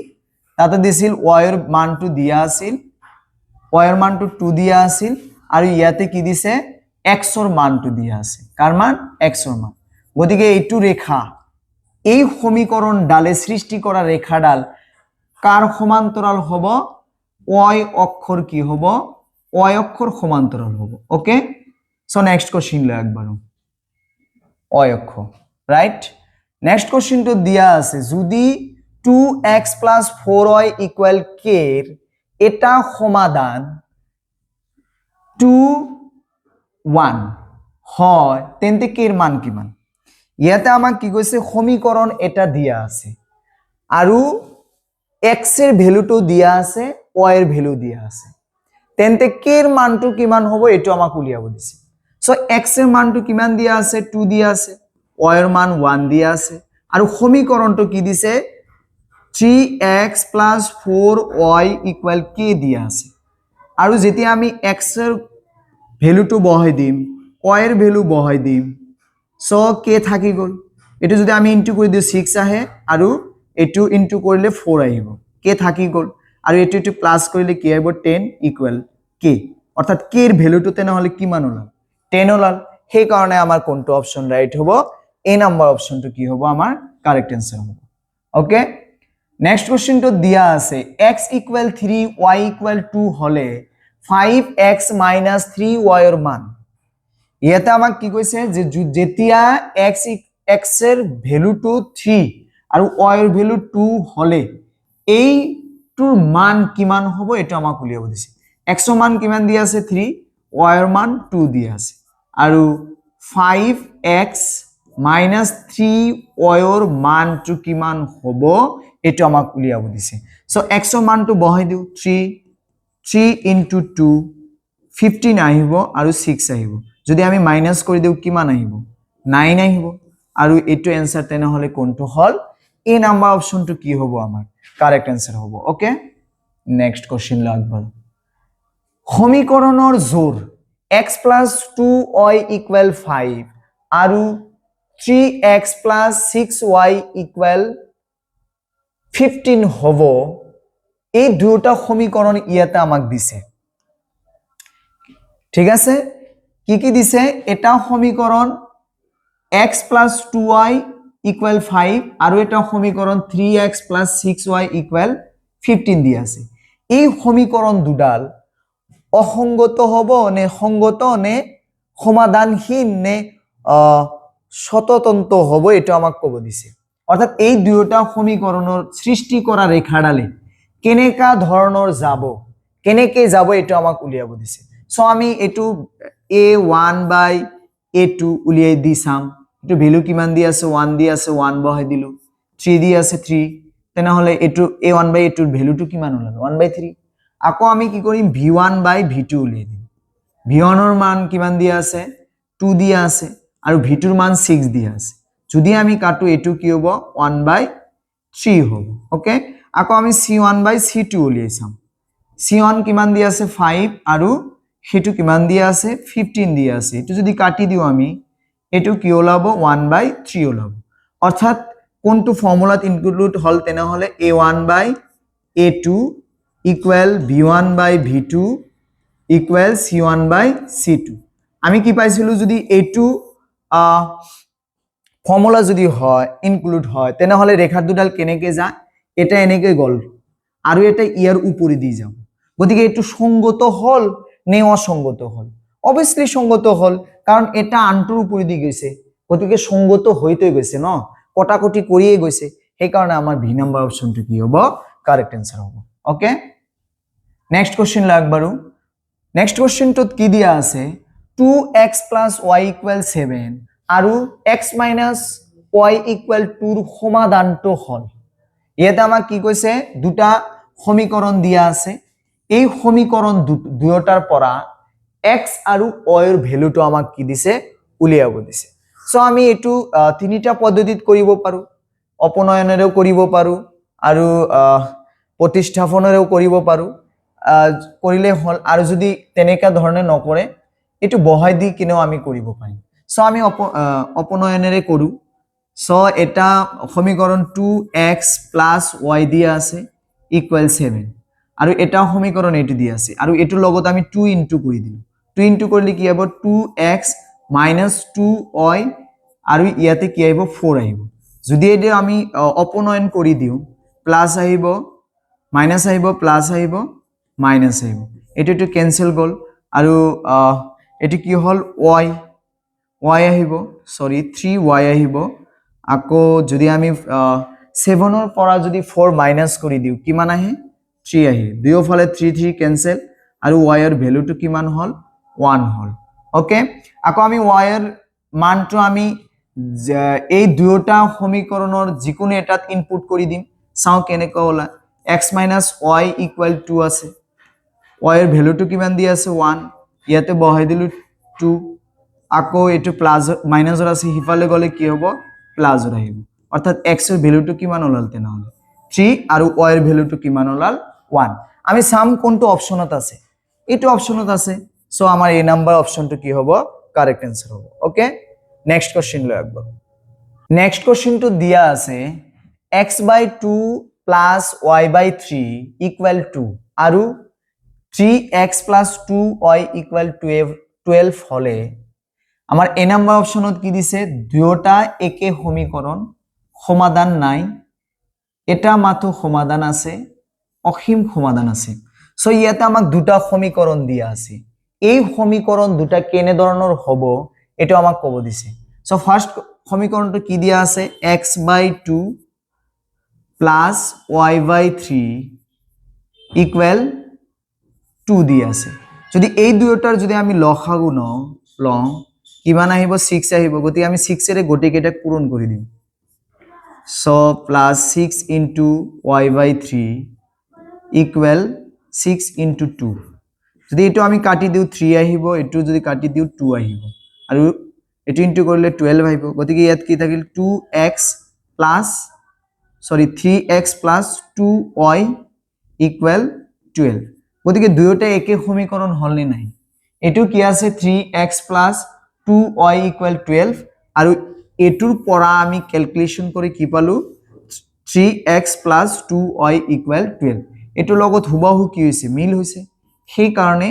তাতে দিছিল y ৰ মানটো দিয়া আছিল y ৰ মানটো 2 দিয়া আছিল আৰু ইয়াতে কি দিছে x ৰ মানটো দিয়া আছে কাৰ মান x ৰ মান গতিকে এইটো ৰেখা এই সমীকরণ ডালে সৃষ্টি করা রেখাডাল কার সমান্তরাল হ'ব y অক্ষর কি হ'ব y অক্ষর সমান্তরাল হ'ব ওকে সো নেক্সট কোশ্চেন লৈ আগবাঢ়ো y অক্ষ রাইট নেক্সট কোশ্চেনটো দিয়া আছে যদি 2x + 4y = k এর এটা সমাধান 2 1 হয় তেন্তে k এর মান কিমান ইয়াতে আমাক কি কৈছে সমীকরণ এটা দিয়া আছে আৰু x এর ভ্যালুটো দিয়া আছে y এর ভ্যালু দিয়া আছে তেন্তে k এর মানটো কিমান হ'ব এটো আমাক উলিয়াব দিছে সো x এর মানটো কিমান দিয়া আছে 2 দিয়া আছে y এর মান 1 দিয়া আছে আৰু সমীকৰণটো কি দিছে 3x + 4y = k দিয়া আছে আৰু যেতিয়া আমি x এর ভ্যালুটো বহাই দিম y এর ভ্যালু বহাই দিম সো k থাকি গল এটো যদি আমি ইনটু কৰি দিও 6 আহে আৰু এটো ইনটু কৰিলে 4 আহিব k থাকি গল আৰু এটো প্লাস কৰিলে কি আহিব 10 ইকুয়াল k অৰ্থাৎ k এৰ ভ্যালুটো তেনে হলে কিমান হল 10 হল সেই কাৰণে আমাৰ কোনটো অপশন ৰাইট হ'ব এ নাম্বাৰ অপশনটো কি হ'ব আমাৰ কারেক্ট आंसर হ'ব ওকে নেক্সট কোশ্চেনটো দিয়া আছে x = 3 y = 2 হলে 5x - 3y এর মান ইয়াতে আমাক কি কৈছে যে যেতিয়া x এর ভ্যালুটো 3 আৰু y এৰ ভ্যালু 2 হলে এই টুৰ মান কিমান হ'ব এটা আমাক উলিয়াব দিছে x এর মান কিমান দিয়া আছে 3 y এর মান 2 দিয়া আছে আৰু 5x মাইনাছ 3y মানটো কিমান হ'ব এইটো আমাক উলিয়াব দিছে সো x মানটো বহাই দিও 3 into 2 15 আহিব আৰু 6 আহিব যদি আমি মাইনাস কৰি দিও কিমান আহিব 9 আহিব আৰু এটো आंसर তেনে হলে কোনটো হল এ নাম্বাৰ অপশনটো কি হ'ব আমাৰ কাৰেক্ট आंसर হ'ব ওকে নেক্সট কোশ্চেন লাগব সমীকৰণৰ জোৰ x + 2y = 5 আৰু 3x + 6y = 15 হ'ব এই দুটা সমীকরণ ইয়াতে আমাক দিছে ঠিক আছে কি কি দিছে এটা সমীকরণ x + 2y = 5 আৰু এটা সমীকরণ 3x + 6y = 15 দি আছে এই সমীকরণ দুডাল অসংগত হ'ব নে সংগত নে সমাধানহীন নে স্বতন্ত্র হ'ব এটা আমাক ক'ব দিছে অর্থাৎ এই দুটা সমীকৰণৰ সৃষ্টি কৰা ৰেখাডালে কেনেকা ধৰণৰ যাব কেনেকে যাব এটা আমাক উলিয়াব দিছে সো আমি এটো a1/a2 উলিয়াই দি চাম এটো ভ্যালু কিমান দি আছে 1 দি আছে 1 বহাই দিলো 3 দি আছে 3 তেনে হলে এটো a1/a2 এর ভ্যালুটো কিমান হল 1/3 আকৌ আমি কি কৰিম v1/v2 উলিয়াই দিম v1 এৰ মান কিমান দিয়া আছে 2 দিয়া আছে আৰু v2 এর মান 6 দিয়া আছে যদি আমি কাটো এটো কি হ'ব 1/3 হ'ব ওকে আকৌ আমি c1/c2 উলিয়াই চাম c1 কিমান দিয়া আছে 5 আৰু হেতু কিমান দিয়া আছে 15 দিয়া আছে এটো যদি কাটি দিও আমি এটো কি ওলাব 1/3 ওলাব অর্থাৎ কোনটো ফর্মুলাত ইনক্লুড হল তেনে হলে a1/a2 = b1/v2 = c1/c2 আমি কি পাইছিলো যদি a2 ফর্মুলা যদি হয় ইনক্লুড হয় তেনে হলে রেখা দুডাল কেনেকে যায় এটা এনেকে গল আৰু এটা ইয়াৰ উপৰি দি যাব গতিকে এটো সঙ্গত হল নে অসঙ্গত হল অবভিয়াসলি সঙ্গত হল কারণ এটা আনটোৰ উপৰি দি গৈছে গতিকে সঙ্গত হইতে গৈছে ন কটাকটি কৰিয়ে গৈছে সেই কাৰণে আমাৰ বি নাম্বাৰ অপশনটো কি হ'ব কাৰেক্ট आंसर হ'ব ওকে নেক্সট কোশ্চেন লাগবাৰু নেক্সট কোশ্চেনটোত কি দিয়া আছে 2x + y = 7 আৰু x - y = 2 ৰ সমাধানটো হল ইয়াতে আমাক কি কৈছে দুটা সমীকৰণ দিয়া আছে এই সমীকৰণ দুয়োটাৰ পৰা x আৰু y এর ভ্যালুটো আমাক কি দিছে উলিয়াব দিছে সো আমি এটু তিনিটা পদ্ধতিত কৰিব পাৰো অপনয়নেৰেও কৰিব পাৰো আৰু প্ৰতিস্থাপনেৰেও কৰিব পাৰো কৰিলে হল আৰু যদি তেনেকা ধৰণে নকৰে এটু বহাই দি কিনেও আমি কৰিব পাৰিম সো আমি অপনয়নেৰে কৰো সো এটা সমীকৰণ 2x + y দিয়া আছে = 7 আৰু এটা সমীকৰণ এটু দিয়া আছে আৰু এটুৰ লগত আমি 2 ইনটু কৰি দিলো 2 ইনটু কৰিলে কি হ'ব 2x - 2y আৰু ইয়াতে কি আহিব 4 আহিব যদি এটো আমি অপনয়ন কৰি দিও প্লাস আহিব মাইনাস আহিব প্লাস আহিব মাইনাস আহিব এটো তো ক্যান্সেল গল আৰু এটো কি হল y আহিব সৰি 3y আহিব আকৌ যদি আমি 7 ৰ পৰা যদি 4 মাইনাস কৰি দিও কিমান আহে 3 আহে দুয়ো ফালে 3 ক্যান্সেল আৰু y এর ভ্যালুটো কিমান হল 1 হল ওকে আকৌ আমি y এর মানটো আমি এই দুয়োটা সমীকৰণৰ যিকোনো এটাত ইনপুট কৰি দিম চাও কেনেকৈ ওলা x - y = 2 আছে y এর ভ্যালুটো কিমান দি আছে 1 ইয়াতে বহাই দিলু 2 আকৌ এটো প্লাস মাইনাসৰ আছে হিফালে গলে কি হ'ব প্লাসৰ আহিব অৰ্থাৎ x এৰ ভ্যালুটো কিমান ওলাল তেনে হলে 3 আৰু y এর ভ্যালুটো কিমান ওলাল 1 আমি সাম কোনটো অপশনত আছে এটো অপশনত আছে সো আমার এই নাম্বার অপশনটো কি হ'ব কারেক্ট आंसर হ'ব ওকে নেক্সট কোশ্চেন লৈ আগব নেক্সট কোশ্চেনটো দিয়া আছে x/2 + y/3 = 2 আৰু 3x + 2y = 12 হলে আমার এ নাম্বার অপশনত কি দিছে দুয়োটা একে সমীকরণ সমাধান নাই এটা মাত্র সমাধান আছে অসীম সমাধান আছে সো ইয়াতে আমাক দুটা সমীকরণ দিয়া আছে এই সমীকরণ দুটা কেনে ধৰণৰ হ'ব এটা আমাক ক'ব দিছে সো ফার্স্ট সমীকরণটো কি দিয়া আছে x/2 + y/3 = 2 দিয়া আছে যদি এই দুয়োটাৰ যদি আমি লসাগু লওঁ কিমান আহিব 6 আহিব গতিকে আমি 6 এৰে গোটেইকেইটাক পূৰণ কৰি দিম so plus 6 into y/3 equal 6 into 2 যদি এটো আমি কাটি দিও 3 আহিব এটো যদি কাটি দিও 2 আহিব আৰু এটো ইনটু কৰিলে 12 আহিব গতিকে ইয়াত কি থাকিল 2x plus 3x plus 2y equal 12 গতিকে দুয়োটা একে সমীকৰণ হল নে নাই এটো কি আছে 3x প্লাস 2y ইকুৱেল 12 আৰু এটোৰ পৰা আমি ক্যালকুলেশন কৰি কি পালো 3x প্লাস 2y ইকুৱেল 12 এটোৰ লগত হুবাহু কি হৈছে মিল হৈছে সেই কাৰণে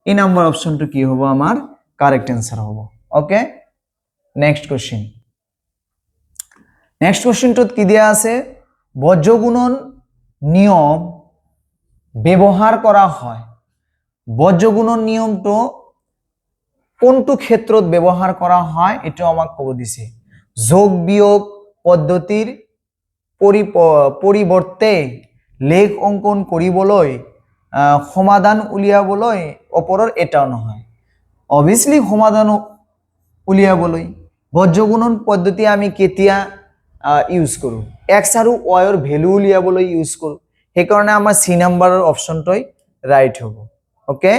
এই নাম্বাৰ অপশনটো কি হ'ব আমাৰ কাৰেক্ট आंसर হ'ব ওকে নেক্সট কোশ্চেনটোত কি দিয়া আছে বজ্ৰগুণন নিয়ম ব্যৱহাৰ কৰা হয় বজ্ৰগুণন নিয়মটো কোনটো ক্ষেত্ৰত ব্যৱহাৰ কৰা হয় এটো আমাক ক'ব দিছে যোগ বিয়োগ পদ্ধতিৰ পৰিৱৰ্তে লেখ অঙ্কন কৰিবলৈ সমাধান উলিয়াবলৈ ওপৰৰ এটাও নহয় obviously সমাধান উলিয়াবলৈ বজ্ৰগুণন পদ্ধতি আমি কেতিয়া ইউজ কৰো x আৰু y ৰ ভ্যালু উলিয়াবলৈ ইউজ কৰো সেই কাৰণে আমাৰ সি নাম্বাৰৰ অপচনটোই ৰাইট হ'ব ওকে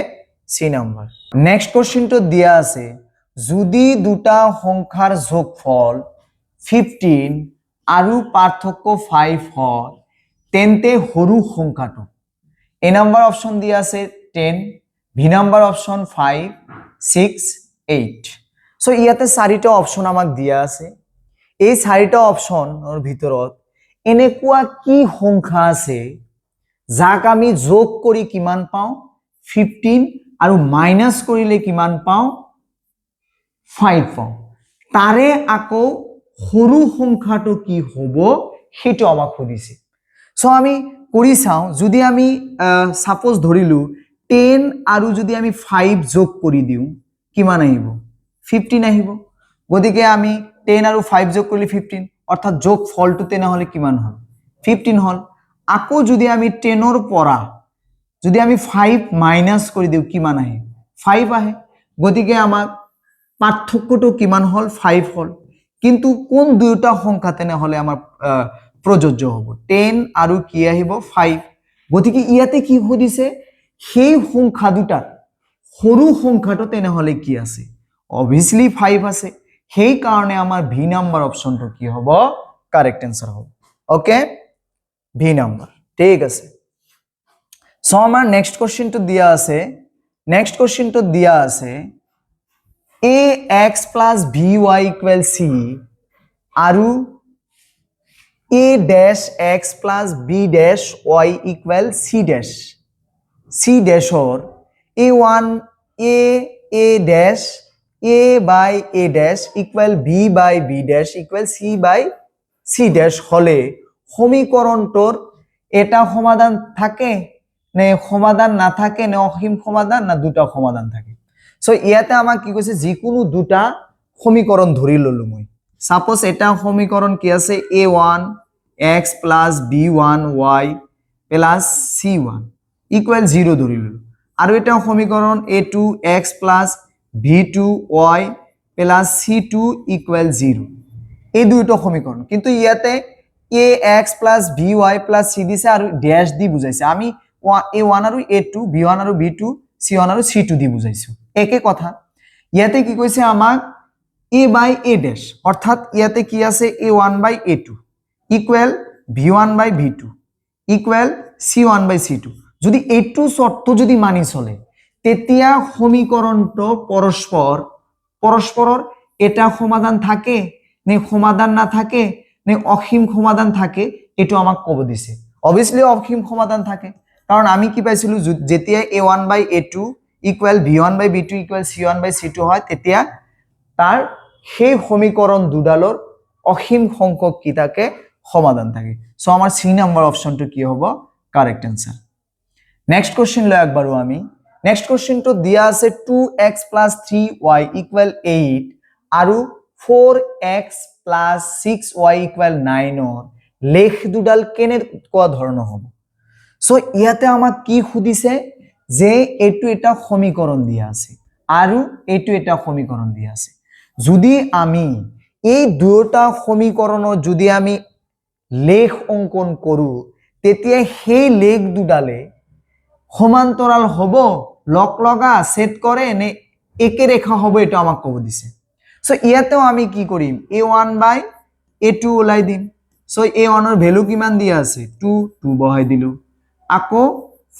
সি নাম্বাৰ নেক্সট কোশ্চেনটো দিয়া আছে যদি দুটা সংখ্যাৰ যোগফল 15 আৰু পাৰ্থক্য 5 হয় তেন্তে সৰু সংখ্যাটো A number option দিয়া আছে 10 B number option 5 6 8 সো ইয়াতে চাৰিটা অপচন আমাক দিয়া আছে এই চাৰিটা অপচনৰ ভিতৰত এনেকুৱা কি সংখ্যা আছে যাক আমি যোগ কৰি কিমান পাও 15 আৰু মাইনাস কৰিলে কিমান পাও 5 পাও তাৰে আকৌ সৰু সংখ্যাটো কি হ'ব হেটো আমাক সুধিছে সো আমি কৰি চাও যদি আমি সাপোজ ধৰিলু 10 আৰু যদি আমি 5 যোগ কৰি দিও কিমান আহিব 15 আহিব গতিকে আমি 10 আৰু 5 যোগ কৰিলে 15 অৰ্থাৎ যোগ ফলটো তেনে হলে কিমান হল 15 হল আকৌ যদি আমি 10 ৰ পৰা যদি আমি 5 মাইনাস কৰি দিও কিমান আহে 5 আহে গতিকে আমাক পাৰ্থক্যটো কিমান হল 5 হল কিন্তু কোন দুটা সংখ্যা তেনে হলে আমাৰ প্ৰযোজ্য হ'ব 10 আৰু কি আহিব 5 গতিকে ইয়াতে কি সুধিছে সেই সংখ্যা দুটা সৰু সংখ্যাটো তেনে হলে কি আছে obviously 5 আছে সেই কাৰণে আমাৰ ভি নাম্বাৰ অপশনটো কি হ'ব কাৰেক্ট आंसर হ'ব ওকে ভি নাম্বাৰ ঠিক আছে সো আমাৰ নেক্সট কোশ্চেনটো দিয়া আছে ax + by = c আৰু a dash x plus b dash y equal c dash or a1 a dash a by a dash equal b by b dash equal c by c dash হলে সমীকৰণটোৰ এটা সমাধান থাকে নে সমাধান না থাকে নে অসীম সমাধান না দুটা সমাধান থাকে সো ইয়াতে আমাক কি কৈছে যিকোনো দুটা সমীকৰণ ধৰি ললো মই সাপোজ এটা সমীকৰণ কি আছে a1 x plus b1 y plus c1 equal 0 ধৰি ললো আৰু এটা সমীকৰণ a2 x plus b2 y plus c2 equal 0 এই দুটো সমীকৰণ কিন্তু ইয়াতে ax plus by plus c দিছে আৰু ড্যাশ দি বুজাইছে আমি a1 আৰু a2 b1 আৰু b2 c1 আৰু c2 দি বুজাইছো একে কথা ইয়াতে কি কৈছে আমাক a by a dash অৰ্থাৎ ইয়াতে কি আছে a1 by a2 equal b1 by b2 equal c1 by c2 যদি a2 শর্ত যদি মানি চলে তেতিয়া সমীকৰণটো পৰস্পৰৰ এটা সমাধান থাকে নে সমাধান না থাকে নে অসীম সমাধান থাকে এটো আমাক ক'ব দিছে obviously অসীম সমাধান থাকে কাৰণ আমি কি পাইছিলো যেতিয়া a1 by a2 equal b1 by b2 equal c1 by c2 হয় তেতিয়া তাৰ সেই সমীকৰণ দুডালৰ অসীম সংখ্যক কি থাকে সমাধান থাকে সো আমাৰ সি নাম্বাৰ অপশনটো কি হ'ব কাৰেক্ট आंसर নেক্সট কোশ্চেন লৈ আগবাৰো আমি নেক্সট কোশ্চেনটো দিয়া আছে 2x + 3y = 8 আৰু 4x + 6y = 9 ৰ লেখ দুডাল কেনেকুৱা ধৰণৰ হ'ব সো ইয়াতে আমাক কি খুদিছে যে এটো এটা সমীকৰণ দিয়া আছে আৰু এটো এটা সমীকৰণ দিয়া আছে যদি আমি এই দুয়োটা সমীকৰণৰ যদি আমি লেখ অংকন কৰো তেতিয়া সেই লেখ দুডালে সমান্তৰাল হ'ব লগ লগা সেট কৰে নে একে ৰেখা হ'ব এটা আমাক ক'ব দিছে সো ইয়াতেও আমি কি কৰিম a1 বাই a2 ওলাই দিম সো a1 ৰ ভ্যালু কিমান দিয়া আছে 2 বহাই দিলো আকৌ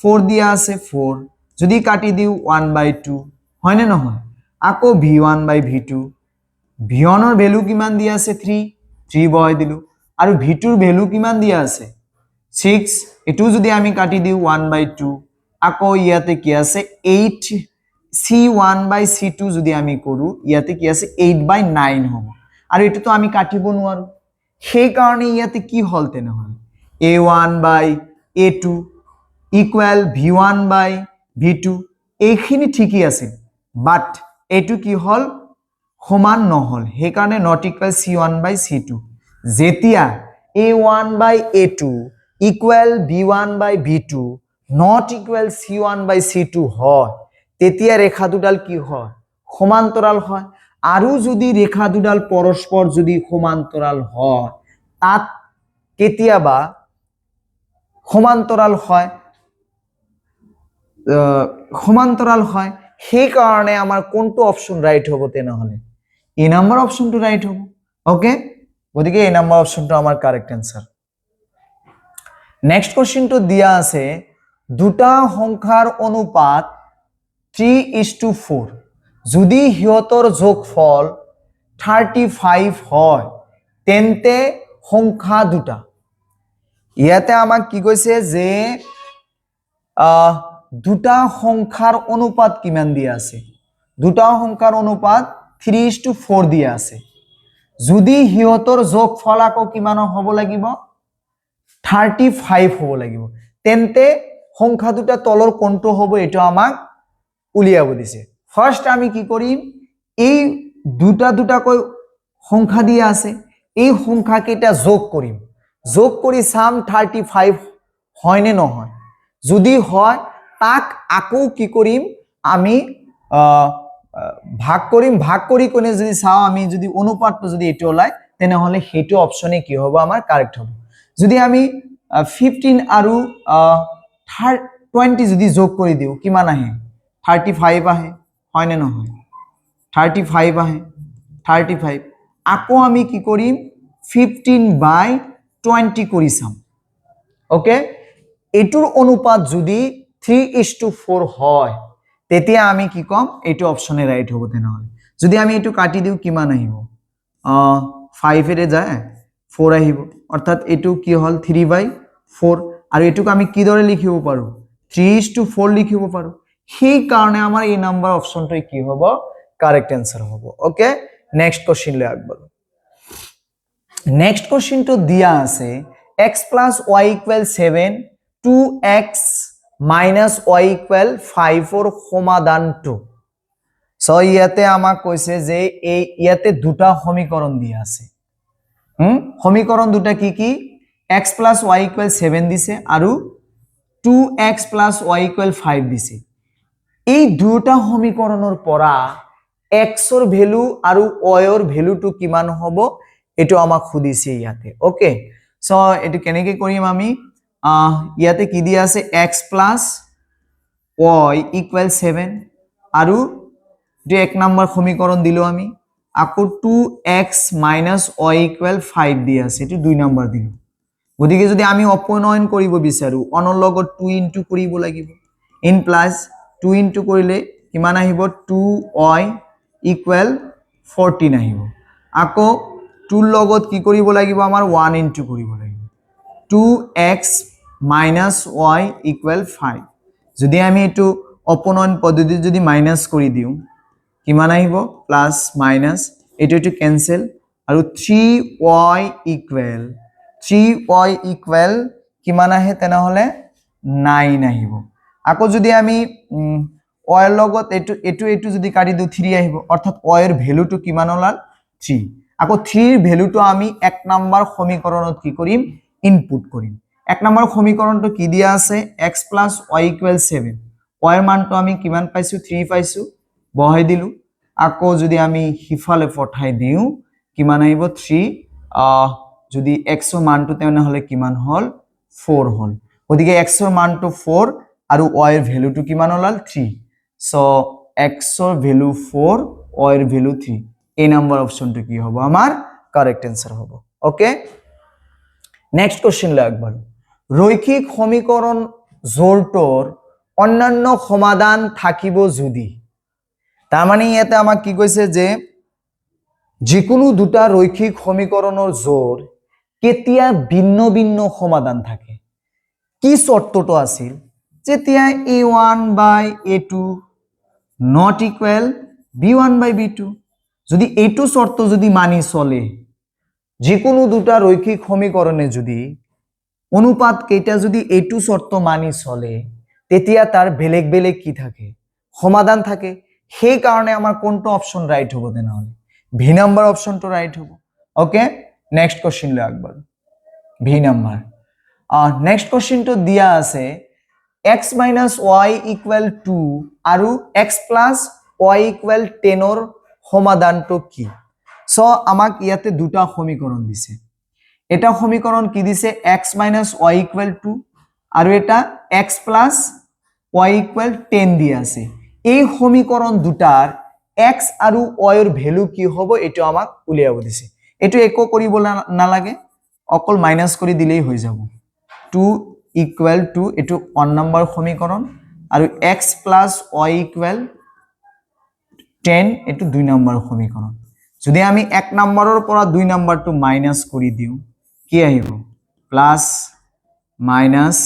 4 দিয়া আছে 4 যদি কাটি দিও 1 বাই 2 হয় নে নহয় আকৌ v1 বাই v2 v1 ৰ ভ্যালু কিমান দিয়া আছে 3 বহাই দিলো আৰু v2 ৰ ভ্যালু কিমান দিয়া আছে 6 এটো যদি আমি কাটি দিও 1 বাই 2 আকৌ ইয়াতে কি আছে 8 c1 বাই c2 যদি আমি কৰো ইয়াতে কি আছে 8 বাই 9 হ'ব আৰু এটো তো আমি কাটিব নোৱাৰো সেই কাৰণে ইয়াতে কি হল তেনে হল a1 by a2 equal v1 by v2 এইখিনি ঠিকই আছে বাট এটো কি হল সমান নহল সেই কাৰণে not equal c1 by c2 যেতিয়া a1 by a2 equal b1 by b2 not equal c1 by c2 হয় তেতিয়া ৰেখা দুডাল কি হয় সমান্তৰাল হয় আৰু যদি ৰেখা দুডাল পৰস্পৰ যদি সমান্তৰাল হয় তাত কেতিয়াবা সমান্তৰাল হয় সেই কাৰণে আমাৰ কোনটো অপচন ৰাইট হ'ব তেনে হলে এ নম্বৰ অপচনটো ৰাইট হ'ব ওকে গতিকে এ নম্বৰ অপচনটো আমাৰ কাৰেক্ট आंसर নেক্সট কোশ্চেনটো দিয়া আছে দুটা সংখ্যাৰ অনুপাত 3:4 যদি হিয়তৰ যোগফল 35 হয় তেন্তে সংখ্যা দুটা ইয়াতে আমাক কি কৈছে যে দুটা সংখ্যাৰ অনুপাত কিমান দিয়া আছে দুটা সংখ্যাৰ অনুপাত 3:4 দিয়া আছে যদি হিয়তৰ যোগফল আকৌ কিমান হ'ব লাগিব 35 হ'ব লাগিব তেন্তে সংখ্যা দুটা তলৰ কোনটো হ'ব এটো আমাক উলিয়াব দিছে ফাৰ্স্ট আমি কি কৰিম এই দুটা কৈ সংখ্যা দিয়া আছে এই সংখ্যা কেইটা যোগ কৰি সাম 35 হয় নে নহয় যদি হয় তাক আকৌ কি কৰিম আমি ভাগ কৰি কোনে যদি চাও আমি যদি অনুপাতটো যদি এটো ওলাই তেনে হলে হেতু অপচনে কি হ'ব আমাৰ কাৰেক্ট হ'ব যদি আমি 15 আৰু 20 যদি যোগ কৰি দিও কিমান আহে 35 আহে হয় নে নহয় 35 আহে 35 আকৌ আমি কি কৰিম 15 বাই 20 কৰি চাম ওকে এটোৰ অনুপাত যদি 3:4 হয় তেতিয়া আমি কি কম এটো অপচনে রাইট হ'ব তেনে হলে যদি আমি এটো কাটি দিও কিমান আহিব 5 এৰে যায় 4 আহিব অৰ্থাৎ এটো কি হল 3/4 আৰু এটুক আমি কি দৰে লিখিব পাৰো 3:4 লিখিব পাৰো সেই কাৰণে আমাৰ এই নাম্বার অপশনটো কি হ'ব কারেক্ট आंसर হ'ব ওকে নেক্সট কোশ্চেন লৈ আগবাঢ়ো নেক্সট কোশ্চেনটো দিয়া আছে x + y = 7 2x - y = 5 ৰ সমাধান 2 সো ইয়াতে আমাক কৈছে যে এই ইয়াতে দুটা সমীকৰণ দিয়া আছে সমীকৰণ দুটা কি কি x + y = 7 দিছে আৰু 2x + y = 5 দিছে এই দুটা সমীকৰণৰ পৰা x ৰ ভ্যালু আৰু y ৰ ভ্যালুটো কিমান হ'ব এটো আমাক খুদিছে ইয়াতে ওকে সো এটো কেনেকৈ কৰিম আমি ইয়াতে কি দিয়া আছে x + y = 7 আৰু যে এক নম্বৰ সমীকৰণ দিলো আমি আকৌ 2x - y = 5 দিয়া আছে এটো দুই নম্বৰ দিলো গতিকে যদি আমি অপনয়ন কৰিব বিচাৰো অনৰ লগত 2 ইনটু কৰিব লাগিব ইন প্লাস 2 ইনটু কৰিলে কিমান আহিব 2y = 14 আহিব আকৌ 2 লগত কি কৰিব লাগিব আমাৰ 1 ইনটু কৰিব লাগিব 2x - y = 5 যদি আমি এটো অপনয়ন পদ্ধতি যদি মাইনাস কৰি দিও কিমান আহিব প্লাস মাইনাস এটো ক্যান্সেল আৰু 3y কিমান আহে তেনে হলে 9 আহিব আকৌ যদি আমি y ৰ লগত এটো যদি কাটি দিও 3 আহিব অৰ্থাৎ y ৰ ভ্যালুটো কিমান ওলাল 3 আকৌ 3 ৰ ভ্যালুটো আমি এক নম্বৰ সমীকৰণত কি কৰিম ইনপুট কৰিম এক নম্বৰ সমীকৰণটো কি দিয়া আছে x + y = 7 y ৰ মানটো আমি কিমান পাইছো 3 পাইছো বহাই দিলু আকৌ যদি আমি হিফালে পঠাই দিওঁ কিমান আহিব 3 যদি x ৰ মানটো তেনেহলে কিমান হল 4 হল গতিকে x ৰ মানটো 4 আৰু y ৰ ভ্যালুটো কিমান হল 3 সো x ৰ ভ্যালু 4 y ৰ ভ্যালু 3 এই নাম্বার অপশনটো কি হবে আমার কারেক্ট आंसर হবে ওকে নেক্সট কোশ্চেন লাগবার রৈখিক সমীকরণ জোড়টোর অন্যান্য সমাধান থাকিব যদি তার মানে ইয়াতে আমাক কি কৈছে যে যিকোনো দুটা রৈখিক সমীকৰণৰ জোড় কেতিয়া ভিন্ন ভিন্ন সমাধান থাকে কি শর্তটো আছিল যেতিয়া a1 by a2 not equal b1 by b2 যদি এইটো শর্ত যদি মানি চলে যিকোনো দুটা রৈখিক সমীকরণে যদি অনুপাত কেইটা যদি এইটো শর্ত মানি চলে তেতিয়া তার বেলেগ বেলেগ কি থাকে সমাধান থাকে সেই কারণে আমার কোনটো অপশন রাইট হবে তেনেহলে ভি নাম্বার অপশনটো রাইট হবে ওকে নেক্সট কোশ্চেন লৈ আগবাৰ ভি নাম্বাৰ নেক্সট কোশ্চেনটো দিয়া আছে x minus y equal 2 আৰু x plus y equal 10 ৰ সমাধানটো কি সো আমাক ইয়াতে দুটা সমীকৰণ দিছে এটা সমীকৰণ কি দিছে x minus y equal 2 আৰু এটা x plus y equal 10 দিয়া আছে এই সমীকৰণ দুটাৰ x আৰু y ৰ ভ্যালু কি হ'ব এটো আমাক উলিয়াব দিছে এটো একো কৰিব নালাগে অকল মাইনাস কৰি দিলেই হৈ যাব 2 equal to এটো 1 নম্বৰ সমীকৰণ আৰু x plus y equal 10 এটো 2 নম্বৰ সমীকৰণ যদি আমি 1 নম্বৰৰ পৰা 2 নম্বৰটো মাইনাস কৰি দিও কি আহিব প্লাস মাইনাস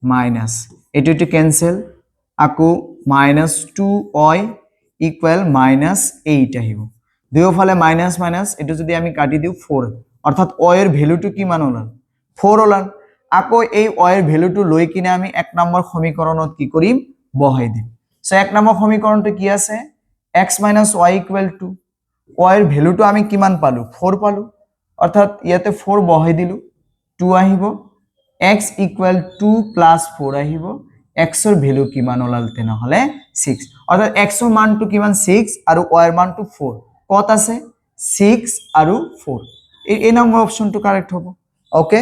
মাইনাস এটো ক্যান্সেল আকো minus 2y equal minus 8 আহিব দুয়োফালে মাইনাস মাইনাস এটো যদি আমি কাটি দিও 4 অর্থাৎ y এর ভ্যালুটো কি মান হল 4 হল আকো এই y এর ভ্যালুটো লৈ কিনে আমি 1 নম্বৰ সমীকৰণত কি কৰিম বহাই দিম সো 1 নম্বৰ সমীকৰণটো কি আছে x - y equal to y এর ভ্যালুটো আমি কিমান পালো 4 পালো অর্থাৎ ইয়াতে 4 বহাই দিলু 2 আহিব x equal 2 plus 4 আহিব x এর ভ্যালু কিমান হলাল তেনেহলে 6 অর্থাৎ x এর মানটো কিমান 6 আৰু y এৰ মানটো 4 কত আছে 6 আৰু 4 এই নম্বৰ অপশনটো কাৰেক্ট হ'ব ওকে